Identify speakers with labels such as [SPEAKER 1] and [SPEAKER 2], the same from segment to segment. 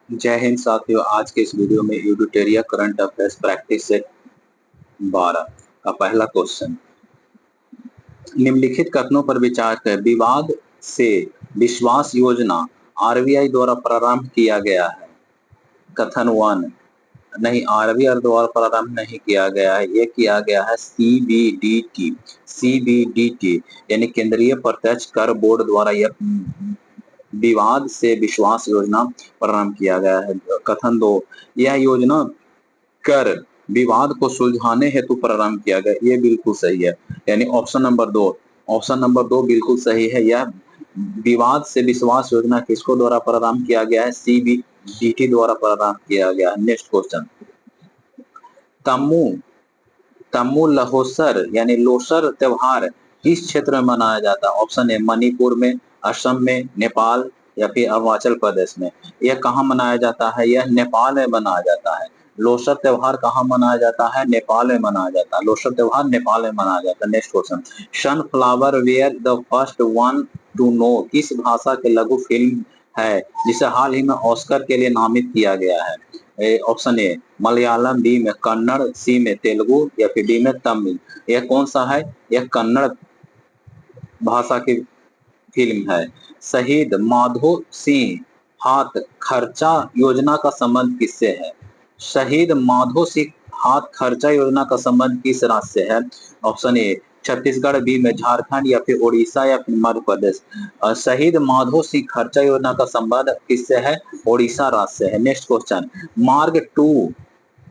[SPEAKER 1] जय हिंद साथियों। आज के इस वीडियो में यूडिटेरिया करंट अफेयर्स प्रैक्टिस सेट 12 का पहला क्वेश्चन। निम्नलिखित कथनों पर विचार कर विवाद से विश्वास योजना आरबीआई द्वारा प्रारंभ किया गया है। कथन 1 नहीं, आरबीआई द्वारा प्रारंभ नहीं किया गया है, ये किया गया है सीबीडीटी। सीबीडीटी यानी केंद्रीय प्रत्यक्ष कर बोर्ड द्वारा यह विवाद से विश्वास योजना प्रारंभ किया गया है। कथन 2 यह योजना कर विवाद को सुलझाने हेतु प्रारंभ किया गया, ये बिल्कुल सही है। यानी ऑप्शन नंबर दो बिल्कुल सही है। यह विवाद से विश्वास योजना किसको द्वारा प्रारंभ किया गया है? सीबीडीटी द्वारा प्रारंभ किया गया है। Next question. तमु तमु लहोसर यानी लोसर त्योहार किस क्षेत्र में मनाया जाता है? ऑप्शन ए मणिपुर में, असम में, नेपाल या फिर अरुणाचल प्रदेश में। यह कहाँ मनाया जाता है? यह नेपाल में मनाया जाता है। लोसर त्योहार कहाँ मनाया जाता है? नेपाल में मनाया जाता है। लोसर त्योहार नेपाल में मनाया जाता है। Next question. Sunflower where the first one to know किस भाषा के लघु फिल्म है जिसे हाल ही में ऑस्कर के लिए नामित किया गया है? ऑप्शन ए मलयालम, बी में कन्नड़, सी में तेलुगु या फिर डी में तमिल। यह कौन सा है? यह कन्नड़ भाषा की फिल्म है। शहीद माधो सिंह हाथ खर्चा योजना का संबंध किससे है? शहीद माधो सिंह हाथ खर्चा योजना का संबंध किस राज्य से है? ऑप्शन ए छत्तीसगढ़, बी में झारखंड या फिर उड़ीसा या फिर मध्य प्रदेश। शहीद माधो सिंह खर्चा योजना का संबंध किससे है? उड़ीसा राज्य से है। Next question. मार्ग टू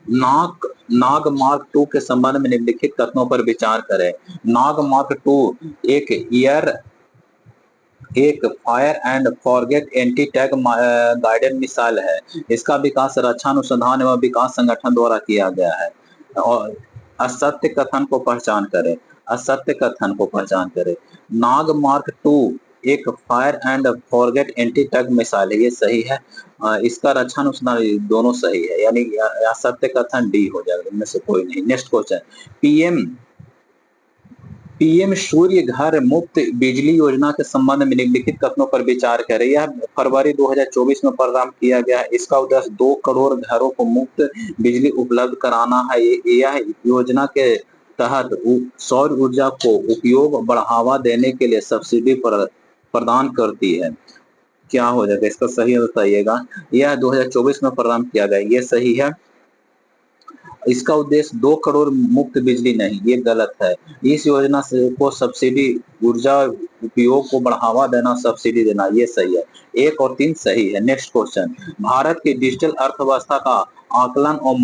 [SPEAKER 1] नाग मार्ग 2 के संबंध में निम्नलिखित कथनों पर विचार करें। नाग मार्ग 2 एक fire and forget anti tag guided missile है। इसका विकास रक्षा अनुसंधान एवं विकास संगठन द्वारा किया गया है। और असत्य कथन को पहचान करें। असत्य कथन को पहचान करें। नाग मार्क 2 एक fire and forget anti tag missile है, ये सही है। इसका रक्षा अनुसंधान दोनों सही है, यानी असत्य कथन डी हो जाएगा, इनमें से कोई नहीं। Next question. पीएम पीएम सूर्य घर मुफ्त बिजली योजना के संबंध में निम्नलिखित कथनों पर विचार करें। यह फरवरी 2024 में प्रारंभ किया गया है। इसका उद्देश्य 2 करोड़ घरों को मुफ्त बिजली उपलब्ध कराना है। यह योजना के तहत सौर ऊर्जा को उपयोग बढ़ावा देने के लिए सब्सिडी प्रदान करती है। क्या हो जाएगा इसका सही बताइएगा? यह 2024 में प्रारंभ किया गया, ये सही है। इसका उद्देश्य 2 करोड़ मुफ्त बिजली नहीं, ये गलत है। इस योजना से को सब्सिडी ऊर्जा उपयोग को बढ़ावा देना, सब्सिडी देना, ये सही है। 1 और 3 सही है। Next question. भारत की डिजिटल अर्थव्यवस्था का आकलन और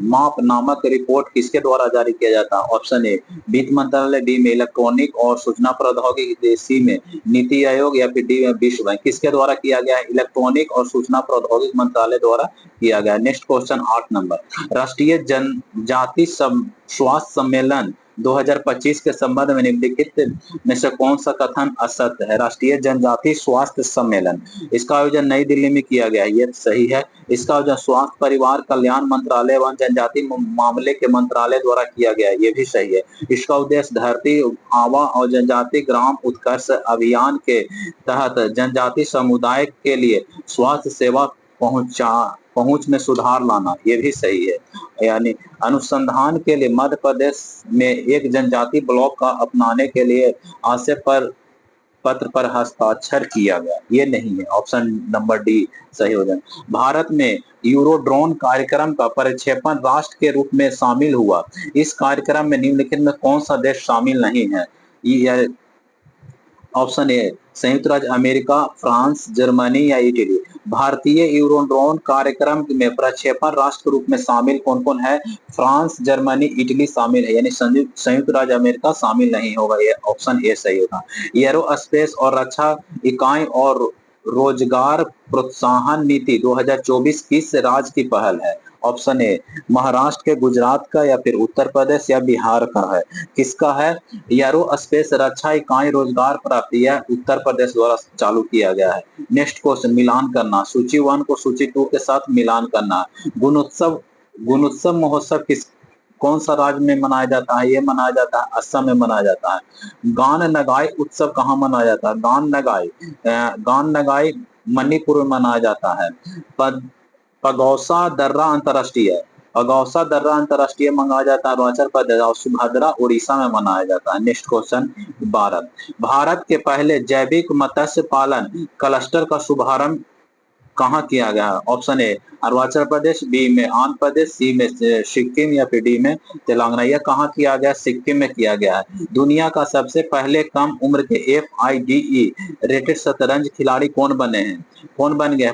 [SPEAKER 1] माप नामक रिपोर्ट किसके द्वारा जारी किया जाता है? ऑप्शन ए वित्त मंत्रालय, बी में इलेक्ट्रॉनिक और सूचना प्रौद्योगिकी, सी में नीति आयोग या फिर डी में विश्व बैंक। किसके द्वारा किया गया है? इलेक्ट्रॉनिक और सूचना प्रौद्योगिकी मंत्रालय द्वारा किया गया। Next question 8 number. राष्ट्रीय जनजाति स्वास्थ्य सम्मेलन 2025 के संबंध में निम्नलिखित में से कौन सा कथन असत्य है? राष्ट्रीय जनजाति स्वास्थ्य सम्मेलन, इसका आयोजन नई दिल्ली में किया गया है, ये सही है। इसका आयोजन स्वास्थ्य परिवार कल्याण मंत्रालय एवं जनजाति मामले के मंत्रालय द्वारा किया गया है, ये भी सही है। इसका उद्देश्य धरती आबा और जनजाति ग्राम उत्कर्ष अभियान के तहत जनजाति समुदाय के लिए स्वास्थ्य सेवा पहुंच में सुधार लाना, ये भी सही है। यानी अनुसंधान के लिए मध्य प्रदेश में एक जनजाति ब्लॉक का अपनाने के लिए आशय पर पत्र पर हस्ताक्षर किया गया, ये नहीं है। ऑप्शन नंबर डी सही हो जाए। भारत में यूरोड्रोन कार्यक्रम का प्रक्षेपण राष्ट्र के रूप में शामिल हुआ। इस कार्यक्रम में निम्नलिखित में कौन सा देश शामिल नहीं है? ये ऑप्शन ए संयुक्त राज्य अमेरिका, फ्रांस, जर्मनी या इटली। भारतीय यूरोड्रोन कार्यक्रम में प्रक्षेपण राष्ट्र के रूप में शामिल कौन कौन है? फ्रांस, जर्मनी, इटली शामिल है, यानी संयुक्त राज्य अमेरिका शामिल नहीं होगा, ये ऑप्शन ए सही होगा। एरोस्पेस और रक्षा इकाई और रोजगार प्रोत्साहन नीति 2024 किस राज्य की पहल है? ऑप्शन ए महाराष्ट्र के, गुजरात का या फिर उत्तर प्रदेश या बिहार का है। किसका है? एरोस्पेस रक्षा इकाई रोजगार प्राप्ति है, उत्तर प्रदेश द्वारा चालू किया गया है। Next question. मिलान करना, सूची 1 को सूची 2 के साथ मिलान करना। गुणोत्सव महोत्सव कौन सा राज्य में मनाया जाता है? ये मनाया जाता है असम में मनाया जाता है। गान नगाई उत्सव कहाँ मनाया जाता है? गान नगाई मणिपुर में मनाया जाता है। पगौसा दर्रा अंतरराष्ट्रीय, पगौसा दर्रा अंतरराष्ट्रीय मनाया जाता है अरुणाचल प्रदेश, और सुभद्रा उड़ीसा में मनाया जाता है। नेक्स्ट क्वेश्चन, भारत, भारत के पहले जैविक मत्स्य पालन क्लस्टर का शुभारंभ कहाँ किया गया है? Option a Arunachal Pradesh, b में आंध्र प्रदेश, सी में सिक्किम, या फिर डी में तेलंगाना। यह कहाँ किया गया? सिक्किम में किया गया है। दुनिया का सबसे पहले कम उम्र के FIDE रेटेड शतरंज खिलाड़ी कौन बने हैं? कौन बन गए?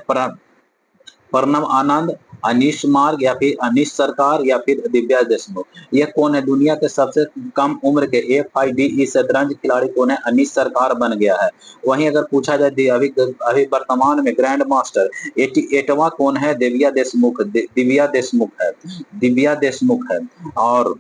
[SPEAKER 1] प्रणव आनंद, अनीश मार्ग, या फिर अनीश सरकार, या फिर दिव्या देशमुख। यह कौन है? दुनिया के सबसे कम उम्र के FIDE शतरंज खिलाड़ी कौन है? अनीश सरकार बन गया है। वहीं अगर पूछा जाए अभी अभी वर्तमान में ग्रैंड मास्टर 88वां कौन है? दिव्या देशमुख, दिव्या देशमुख है, दिव्या देशमुख है। और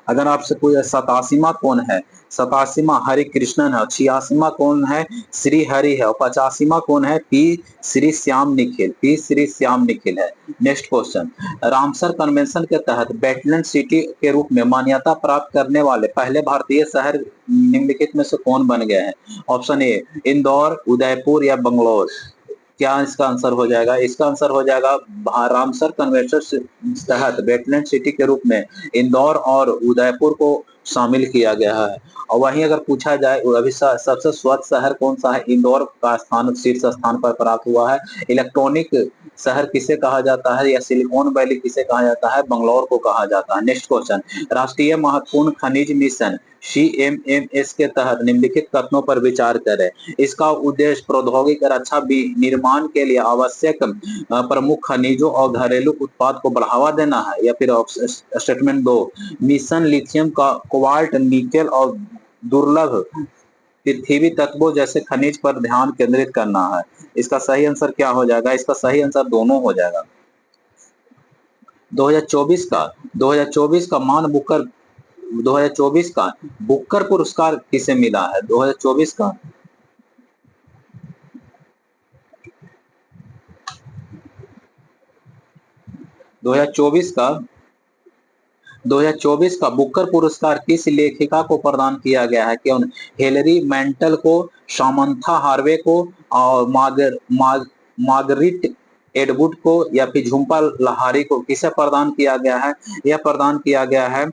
[SPEAKER 1] अगर आपसे कोई 87वां कौन है? 87वां हरि कृष्णन है। 86वां कौन है? श्री हरि है। और 85वां कौन है? पी श्री श्याम निखिल, पी श्री श्याम निखिल है। नेक्स्ट क्वेश्चन, रामसर कन्वेंशन के तहत वेटलैंड सिटी के रूप में मान्यता प्राप्त करने वाले पहले भारतीय शहर निम्नलिखित में से कौन बन गए हैं? ऑप्शन ए इंदौर, उदयपुर, या बंगलौर। क्या इसका आंसर हो जाएगा? इसका आंसर हो जाएगा रामसर कन्वेंशन के तहत वेटलैंड सिटी के रूप में इंदौर और उदयपुर को शामिल किया गया है। और वहीं अगर पूछा जाए अभी सबसे स्वच्छ शहर कौन सा है? इंदौर का स्थान शीर्ष स्थान पर प्राप्त हुआ है। इलेक्ट्रॉनिक शहर किसे कहा जाता है, या सिलिकॉन वैली किसे कहा जाता है? बंगलौर को कहा जाता है। नेक्स्ट क्वेश्चन, राष्ट्रीय महत्वपूर्ण खनिज मिशन CMMS के तहत निम्नलिखित कथनों पर विचार करें। इसका उद्देश्य प्रौद्योगिक रक्षा निर्माण के लिए आवश्यक प्रमुख खनिजों और घरेलू उत्पाद को बढ़ावा देना है। या फिर स्टेटमेंट 2, मिशन लिथियम का कोबाल्ट, निकेल और दुर्लभ पृथ्वी तत्वों जैसे खनिज पर ध्यान केंद्रित करना है। इसका सही आंसर क्या हो जाएगा? इसका सही आंसर दोनों हो जाएगा। 2024 का मान बुकर 2024 का बुकर पुरस्कार किसे मिला है? 2024 का 2024 का 2024 का बुकर पुरस्कार किस लेखिका को प्रदान किया गया है? क्यों? हिलरी मैंटल को, सामंथा हार्वे को, और मार्गरेट एटवुड को, या फिर झुम्पा लाहिरी को। किसे प्रदान किया गया है? यह प्रदान किया गया है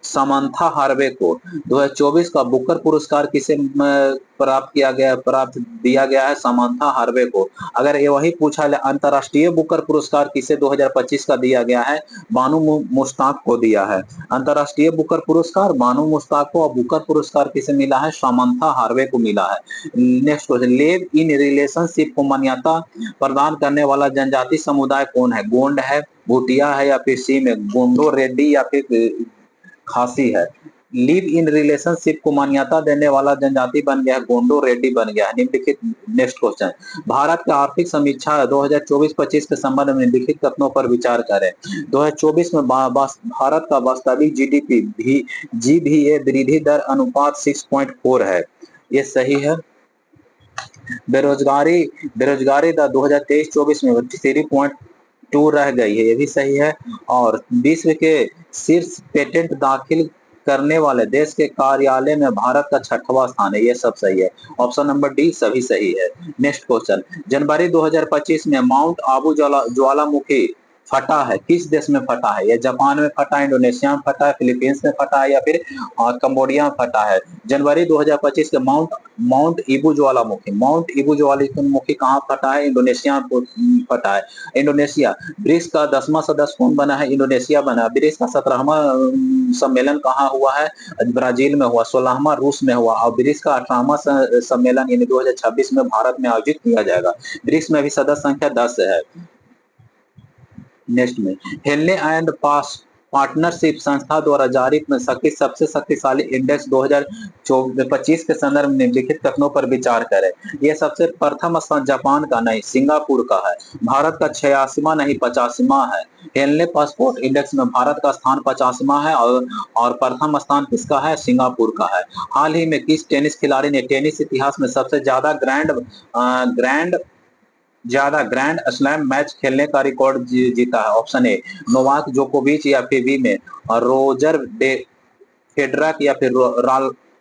[SPEAKER 1] सामंथा हार्वे को। 2024 का बुकर पुरस्कार किसे प्राप्त दिया गया है? सामंथा हार्वे को। अगर ये वही पूछा जाए अंतरराष्ट्रीय बुकर पुरस्कार किसे 2025 का दिया गया है? बानू मुश्ताक को दिया है। अंतरराष्ट्रीय बुकर पुरस्कार बानू मुश्ताक को, और बुकर पुरस्कार किसे मिला है? सामंथा हार्वे को मिला है। Next question, live in relationship को मान्यता प्रदान करने वाला जनजाति समुदाय कौन है? गोंड है, भूटिया है, या फिर सी में गोंडो रेड्डी, या फिर खासी है। लिव इन रिलेशनशिप को मान्यता देने वाला जनजाति बन गया है गोंडो रेड्डी बन गया है। निम्नलिखित नेक्स्ट क्वेश्चन, भारत का आर्थिक समीक्षा 2024-25 के संबंध में निम्नलिखित कथनों पर विचार करें। 2024 में भारत का वास्तविक GDP भी GVA वृद्धि दर अनुपात 6.4 है। ये सही है। बेरोजगारी बेरोजगारी दर 2023-24 में 3.2 रह गई है, ये भी सही है। और विश्व के शीर्ष पेटेंट दाखिल करने वाले देश के कार्यालय में भारत का 6वां स्थान है, ये सब सही है। ऑप्शन नंबर डी सभी सही है। नेक्स्ट क्वेश्चन, जनवरी 2025 में माउंट आबू ज्वालामुखी फटा है, किस देश में फटा है? ये जापान में फटा है, इंडोनेशिया में फटा है, फिलीपींस में फटा है, या फिर कंबोडिया में फटा है? जनवरी 2025 के माउंट इबू ज्वालामुखी कहाँ फटा है? इंडोनेशिया में फटा है। इंडोनेशिया। ब्रिक्स का 10वां सदस्य कौन बना है? इंडोनेशिया बना। ब्रिक्स का 17वां सम्मेलन कहाँ हुआ है? ब्राजील में हुआ। 16वां रूस में हुआ। और ब्रिक्स का 18वां सम्मेलन यानी 2026 में भारत में आयोजित किया जाएगा। ब्रिक्स में भी सदस्य संख्या 10 है। नेक्स्ट में, हेनले एंड पार्टनरशिप संस्था द्वारा जारी सबसे शक्तिशाली इंडेक्स 2025 के संदर्भ में निम्नलिखित कथनों पर विचार करें। यह सबसे प्रथम स्थान जापान का नहीं सिंगापुर का है। भारत का 86वां नहीं 85वां है। हेनले पासपोर्ट इंडेक्स में भारत का स्थान 85वां है, और प्रथम स्थान किसका है? सिंगापुर का है। हाल ही में किस टेनिस खिलाड़ी ने टेनिस इतिहास में सबसे ग्रैंड स्लैम मैच खेलने का रिकॉर्ड जीता है? ऑप्शन ए नोवाक जोकोविच, या फिर बी में रोजर फेडरर, या फिर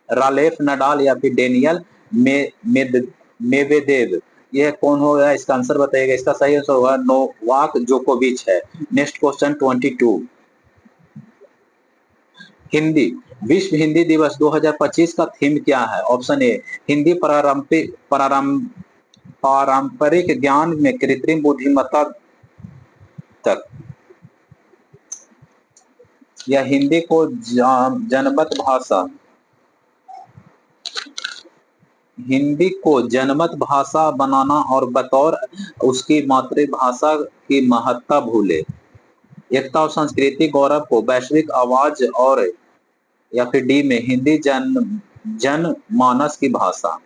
[SPEAKER 1] रालेफ नडाल, या फिर डेनियल मेवेदेव, यह कौन होगा? इसका आंसर बताइएगा। इसका सही आंसर होगा नोवाक जोकोविच है। Next question 22। हिंदी विश्व हिंदी दिवस 2025 का थीम क्या है? ऑप्शन ए हिंदी पारंपरिक ज्ञान में कृत्रिम बुद्धिमत्ता तक, या हिंदी को जनमत भाषा, हिंदी को जनमत भाषा बनाना और बतौर उसकी मातृभाषा की महत्ता भूले, एकता और संस्कृति गौरव को वैश्विक आवाज, और या फिर डी में हिंदी जन मानस की भाषा।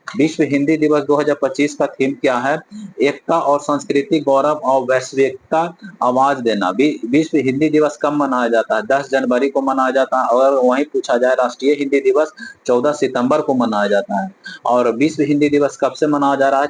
[SPEAKER 1] विश्व हिंदी दिवस 2025 का थीम क्या है? एकता और संस्कृति गौरव और वैश्विकता आवाज देना। विश्व हिंदी दिवस कब मनाया जाता है? 10 जनवरी को मनाया जाता है। और वहीं पूछा जाए राष्ट्रीय हिंदी दिवस 14 सितंबर को मनाया जाता है। और विश्व हिंदी दिवस कब से मनाया जा रहा है?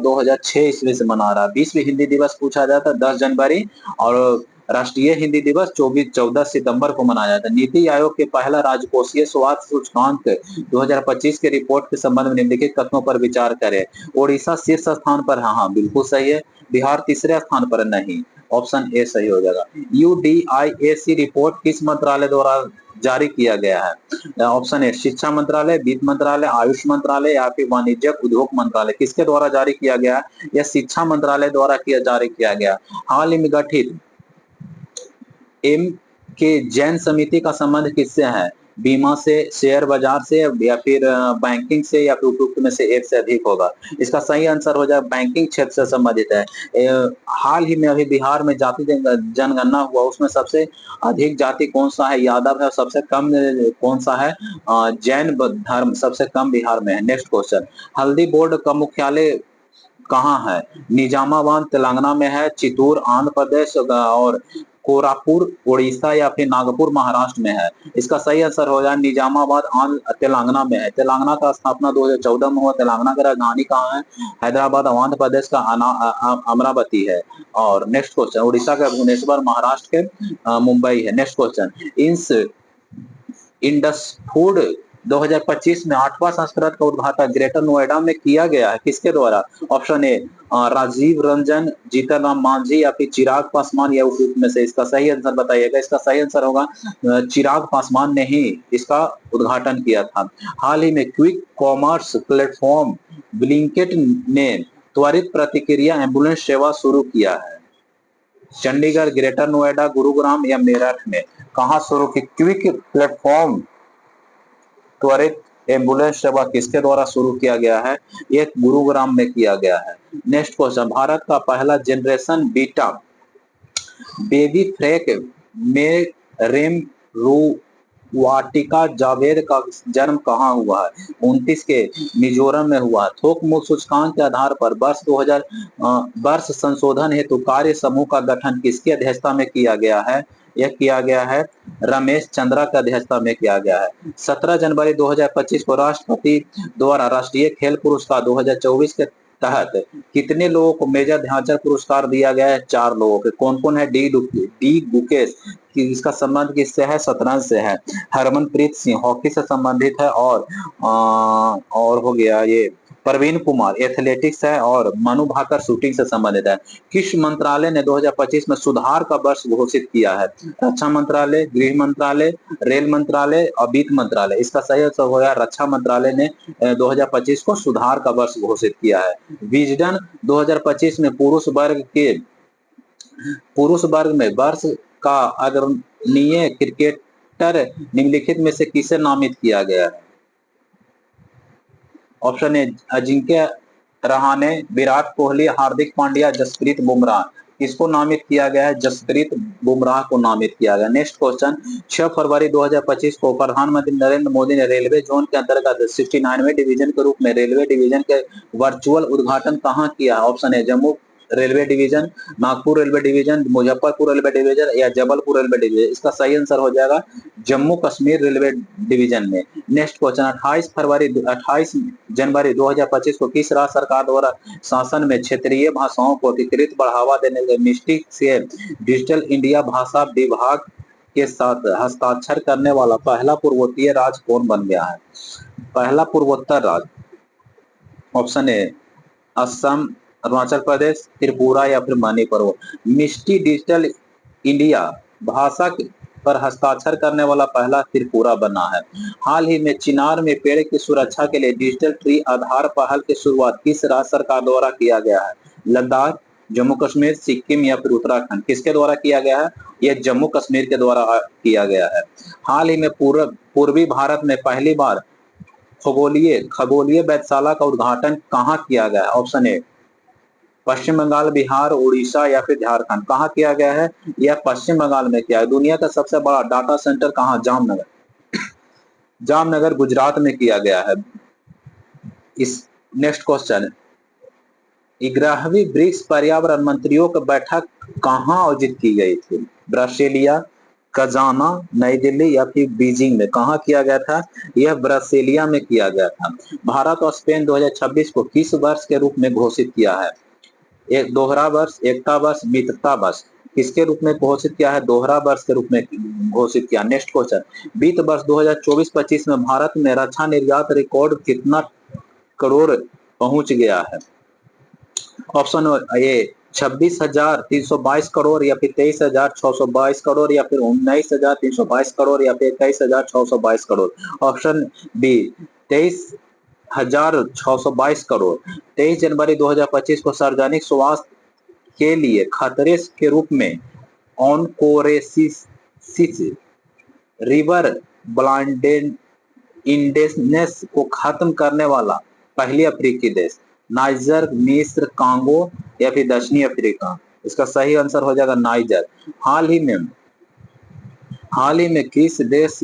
[SPEAKER 1] 2006 ईस्वी से मना रहा है। विश्व हिंदी दिवस पूछा जाता है 10 जनवरी, और राष्ट्रीय हिंदी दिवस 14 सितंबर को मनाया जाता है। नीति आयोग के पहला राजकोषीय स्वास्थ्य सूचकांक 2025 के रिपोर्ट के संबंध में निम्नलिखित कथनों पर विचार करें। ओडिशा शीर्ष स्थान पर है, हाँ बिल्कुल सही है। बिहार तीसरे स्थान पर नहीं, ऑप्शन ए सही हो जाएगा। यूडीआईएसी रिपोर्ट किस मंत्रालय द्वारा जारी किया गया है? ऑप्शन ए शिक्षा मंत्रालय, वित्त मंत्रालय, आयुष मंत्रालय, या फिर वाणिज्यिक उद्योग मंत्रालय। किसके द्वारा जारी किया गया है? यह शिक्षा मंत्रालय द्वारा जारी किया गया। हाल ही में गठित एम के जैन समिति का संबंध किससे है? बीमा से, शेयर बाजार से, या फिर बैंकिंग से, या फिर उपयुक्त में से एक से अधिक होगा। इसका सही आंसर हो जाए बैंकिंग क्षेत्र से संबंधित है। हाल ही में अभी बिहार में जाति जनगणना हुआ, उसमें सबसे अधिक जाति कौन सा है? यादव है। और सबसे कम कौन सा है? जैन धर्म सबसे कम बिहार में है। नेक्स्ट क्वेश्चन, हल्दी बोर्ड का मुख्यालय कहाँ है? निजामाबाद तेलंगाना में है, चित्तूर आंध्र प्रदेश, और कोरापुर उड़ीसा, या फिर नागपुर महाराष्ट्र में है। इसका सही आंसर हो जाए निजामाबाद तेलंगाना में है। तेलंगाना का स्थापना 2014 में हुआ। तेलंगाना की राजधानी कहाँ है? हैदराबाद। आंध्र प्रदेश का अमरावती है। और नेक्स्ट क्वेश्चन, उड़ीसा का भुवनेश्वर, महाराष्ट्र के मुंबई है। नेक्स्ट क्वेश्चन, इंडस फूड 2025 में 8वां संस्करण का उद्घाटन ग्रेटर नोएडा में किया गया है। किसके द्वारा? ऑप्शन ए राजीव रंजन, जीतन राम मांझी, या फिर चिराग पासवान, या उपयुक्त में से इसका सही आंसर बताइएगा। इसका सही आंसर होगा चिराग पासवान ने ही इसका उद्घाटन किया था। हाल ही में क्विक कॉमर्स प्लेटफॉर्म ब्लिंकिट ने त्वरित प्रतिक्रिया एम्बुलेंस सेवा शुरू किया है। चंडीगढ़, ग्रेटर नोएडा, गुरुग्राम, या मेरठ में? कहां शुरू की? क्विक प्लेटफॉर्म त्वरित एम्बुलेंस सेवा किसके द्वारा शुरू किया गया है? ये गुरुग्राम में किया गया है। नेक्स्ट क्वेश्चन, भारत का पहला जनरेशन बीटा बेबी फ्रैक में रेम वाटिका जावेद का जन्म कहाँ हुआ है? 29 के मिजोरम में हुआ। थोक मूल्य सूचकांक के आधार पर वर्ष संशोधन हेतु कार्य समूह का गठन किसकी अध्यक्षता में किया गया है? यह किया गया है रमेश चंद्रा की अध्यक्षता में किया गया है। 17 जनवरी 2025 को राष्ट्रपति द्वारा राष्ट्रीय खेल पुरस्कार 2024 के तहत कितने लोगों को मेजर ध्यानचंद पुरस्कार दिया गया है? 4 लोगों के। कौन कौन है? डी गुकेश, इसका संबंध किससे है? शतरंज से है। हरमनप्रीत सिंह हॉकी से संबंधित है, और हो गया ये प्रवीण कुमार एथलेटिक्स है, और मनु भाकर शूटिंग से संबंधित है। किस मंत्रालय ने 2025 में सुधार का वर्ष घोषित किया है? रक्षा मंत्रालय, गृह मंत्रालय, रेल मंत्रालय, और वित्त मंत्रालय। इसका सही आंसर हो गया रक्षा मंत्रालय ने 2025 को सुधार का वर्ष घोषित किया है। विजडन 2025 में पुरुष वर्ग में वर्ष का अग्रणीय क्रिकेटर निम्नलिखित में से किसे नामित किया गया है? ऑप्शन ए अजिंक्य रहाणे, विराट कोहली, हार्दिक पांड्या, जसप्रीत बुमराह। किसको नामित किया गया है? जसप्रीत बुमराह को नामित किया गया। नेक्स्ट क्वेश्चन, 6 फरवरी 2025 को प्रधानमंत्री नरेंद्र मोदी ने रेलवे जोन के अंतर्गत 69वें डिवीजन के रूप में रेलवे डिवीजन के वर्चुअल उद्घाटन कहां किया? Option A Jammu railway division, Nagpur railway division, Muzaffarpur railway division, या जबलपुर रेलवे डिवीजन। इसका सही आंसर हो जाएगा जम्मू कश्मीर रेलवे डिवीजन में। नेक्स्ट क्वेश्चन, 28 जनवरी 2025 को किस राज्य सरकार द्वारा शासन में क्षेत्रीय भाषाओं को अधिकृत बढ़ावा देने के मिस्टिक से डिजिटल इंडिया भाषा विभाग के साथ हस्ताक्षर करने वाला पहला पूर्वोत्तीय राज्य कौन बन गया है? पहला पूर्वोत्तर राज्य ऑप्शन ए असम, अरुणाचल प्रदेश, त्रिपुरा या फिर मणिपुर। मिष्टी डिजिटल इंडिया भाषा पर हस्ताक्षर करने वाला पहला त्रिपुरा बना है। हाल ही में चिनार में पेड़ की सुरक्षा के लिए डिजिटल ट्री आधार पहल की शुरुआत किस राज्य सरकार द्वारा किया गया है? लद्दाख, जम्मू कश्मीर, सिक्किम या फिर उत्तराखंड? किसके द्वारा किया गया है? यह जम्मू कश्मीर के द्वारा किया गया है। हाल ही में पूर्वी भारत में पहली बार खगोलीय खगोलीय वेधशाला का उद्घाटन कहाँ किया गया है? ऑप्शन ए पश्चिम बंगाल, बिहार, उड़ीसा या फिर झारखंड। कहाँ किया गया है? यह पश्चिम बंगाल में किया है। दुनिया का सबसे बड़ा डाटा सेंटर कहाँ? जामनगर। जामनगर गुजरात में किया गया है। इस नेक्स्ट क्वेश्चन, 11वीं ब्रिक्स पर्यावरण मंत्रियों की बैठक कहाँ आयोजित की गई थी? ब्रासीलिया, कजाना, नई दिल्ली या फिर बीजिंग में? कहाँ किया गया था? यह ब्रासीलिया में किया गया था। भारत और स्पेन 2026 को किस वर्ष के रूप में घोषित किया है? एक दोहरा वर्ष, एकता वर्ष, मित्रता वर्ष? किसके रूप में घोषित किया है? दोहरा वर्ष के रूप में घोषित किया। नेक्स्ट क्वेश्चन, वित्त वर्ष 2024-25 में भारत में रक्षा निर्यात रिकॉर्ड कितना करोड़ पहुंच गया है? ऑप्शन ए 26,322 करोड़ या फिर 23,622 करोड़ या फिर 19,322 करोड़ या फिर 21,622 करोड़? Option B 23,622 crore. 23 जनवरी 2025 को सार्वजनिक स्वास्थ्य के लिए खतरे के रूप में ऑनकोरेसिस रिवर ब्लाइंडेडनेस को खत्म करने वाला पहली अफ्रीकी देश? नाइजर, मिस्र, कांगो या फिर दक्षिणी अफ्रीका? इसका सही आंसर हो जाएगा नाइजर। हाल ही में किस देश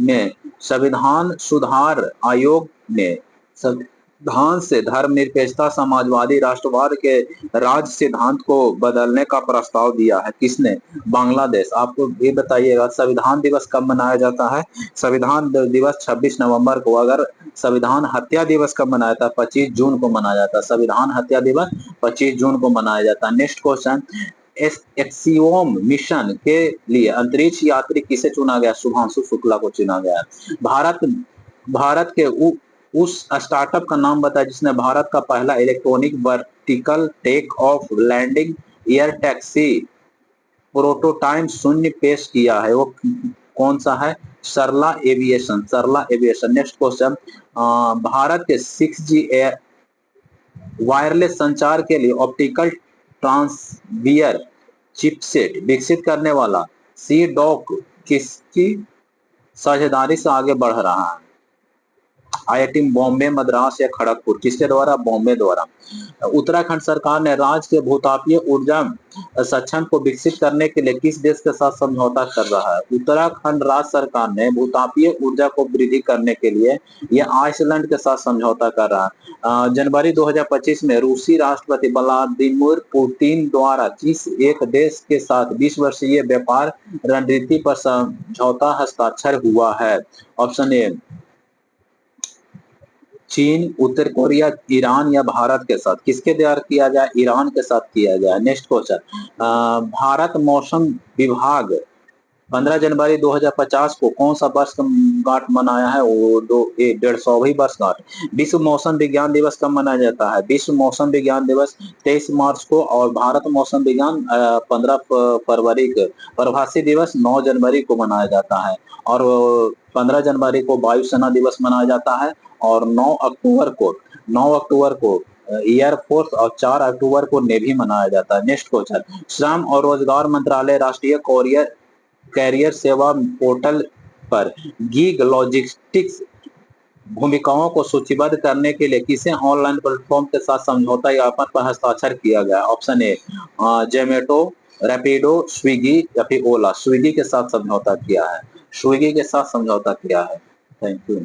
[SPEAKER 1] में संविधान सुधार आयोग ने संविधान से धर्मनिरपेक्षता, समाजवादी, राष्ट्रवाद के राज सिद्धांत को बदलने का प्रस्ताव दिया है? किसने? बांग्लादेश। आपको ये बताइएगा संविधान दिवस कब मनाया जाता है? संविधान दिवस 26 नवंबर को। अगर संविधान हत्या दिवस कब मनाया जाता है? 25 जून को मनाया जाता है। संविधान हत्या दिवस 25 जून को मनाया जाता है। नेक्स्ट क्वेश्चन, एक्सियोम मिशन के लिए अंतरिक्ष यात्री किसे चुना गया? शुभांशु शुक्ला को चुना गया। भारत के उस स्टार्टअप का नाम बताया जिसने भारत का पहला electronic vertical take off landing air taxi prototype शून्य पेश किया है। वो कौन सा है? Sarla aviation. Sarla aviation. Next question, Bharat के 6G वायरलेस संचार के लिए ऑप्टिकल ट्रांसवियर चिपसेट विकसित करने वाला सी डॉक किसकी साझेदारी से आगे बढ़ रहा है? IIT बॉम्बे, मद्रास या खड़गपुर? किसके द्वारा? बॉम्बे द्वारा। उत्तराखंड सरकार ने राज्य के भूतापीय ऊर्जा सक्षम को विकसित करने के लिए किस देश के साथ समझौता कर रहा है? उत्तराखंड राज्य सरकार ने भूतापीय ऊर्जा को वृद्धि करने के लिए यह आइसलैंड के साथ समझौता कर रहा है। जनवरी 2025 में रूसी राष्ट्रपति व्लादिमीर पुतिन द्वारा किस एक देश के साथ 20 वर्षीय व्यापार रणनीति पर समझौता हस्ताक्षर हुआ है? ऑप्शन ए चीन, उत्तर कोरिया, ईरान या भारत के साथ? किसके द्वारा किया जाए? ईरान के साथ किया जाए। नेक्स्ट क्वेश्चन, भारत मौसम विभाग 15 जनवरी 2050 को कौन सा वर्ष गांठ मनाया है? वो 150वीं वर्षगांठ। विश्व मौसम विज्ञान दिवस कब मनाया जाता है? विश्व मौसम विज्ञान दिवस 23 मार्च को और भारत मौसम विज्ञान 15 फरवरी को। प्रवासी दिवस 9 जनवरी को मनाया जाता है और 15 जनवरी को वायुसेना दिवस मनाया जाता है और 9 अक्टूबर को एयरफोर्स और 4 अक्टूबर को नेवी मनाया जाता है। नेक्स्ट क्वेश्चन, श्रम और रोजगार मंत्रालय राष्ट्रीय कैरियर सेवा पोर्टल पर गीग लॉजिस्टिक्स भूमिकाओं को सूचीबद्ध करने के लिए किसे ऑनलाइन प्लेटफॉर्म के साथ समझौता ज्ञापन पर हस्ताक्षर किया गया? Option A Zomato, Rapido, Swiggy या फिर ओला? स्विगी के साथ समझौता किया है। स्विगी के साथ समझौता किया है। Thank you.